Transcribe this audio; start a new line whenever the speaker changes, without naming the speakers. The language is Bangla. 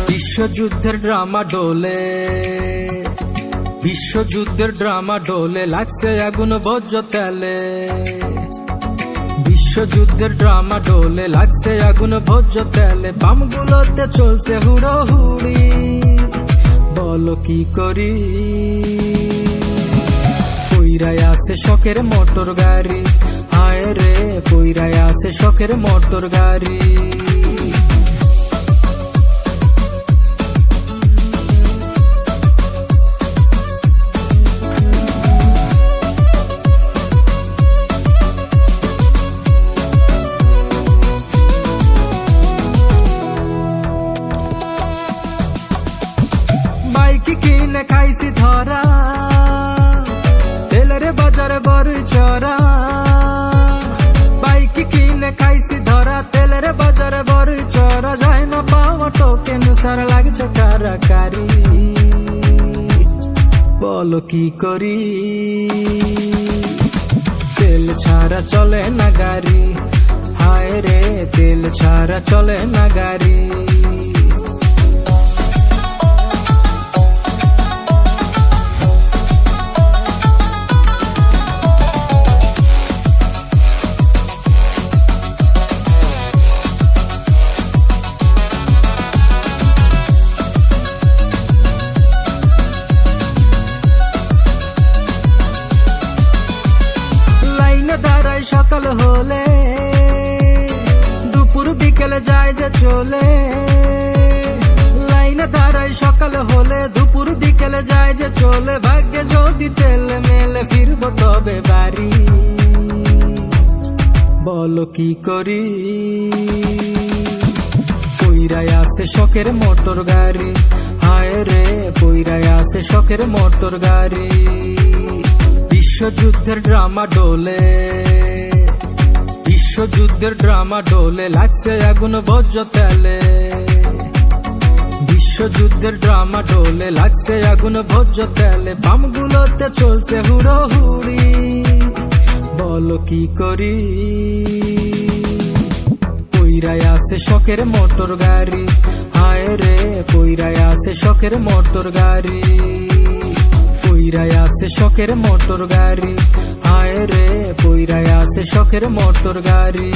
বিশ্বযুদ্ধের ড্রামা ডোলে, বিশ্বযুদ্ধের ড্রামা ডোলে, লাগছে আগুন ভোজ্য তেলে। বিশ্বযুদ্ধের ড্রামা ডোলে, লাগছে আগুন ভোজ্য তেলে। বামগুলোতে চলছে হুড়োহুড়ি, বলো কি করি। পইরায় আছে শখের মোটর গাড়ি, হায় রে পইরায় আছে শখের মোটর গাড়ি। বাইক কিনে খাইছি ধরা, তেলের বাজারে বড়ই চড়া। বাইক কিনে খাইছি ধরা, তেলের বাজারে বড়ই চড়া। যায় না পাওয়া টোকেন, সারা লাগছে কারাকারি, বলো কি করি। তেল ছাড়া চলে না গাড়ি, হায় রে তেল ছাড়া চলে না গাড়ি। দাঁড়াই সকাল হলে, দুপুর বিকেলে যায় যে চলে। লাইনে দাঁড়াই সকাল হলে, দুপুর বিকেলে যায় যে চলে। ভাগ্যে যদি তেল মেলে, ফিরবো তবে বাড়ি, বলো কি করি। পইরায় আছে শখের মোটর গাড়ি, হায় রে পইরায় আছে শখের মোটর গাড়ি। বিশ্বযুদ্ধের ড্রামা ডোলে, বিশ্বযুদ্ধের ড্রামা ডোলে, লাগছে আগুন ভোজ্য তেলে। বিশ্বযুদ্ধের ড্রামা ডোলে, লাগছে আগুন ভোজ্য তেলে। বামগুলোতে চলছে হুড়োহুড়ি, বলো কি করি। পইরায় আছে শখের মোটর গাড়ি, হায় রে পইরায় আছে শখের মোটর গাড়ি। পইরায় আছে শখের মোটর গাড়ি, হায় রে পইরায় আছে শখের মোটর গাড়ি।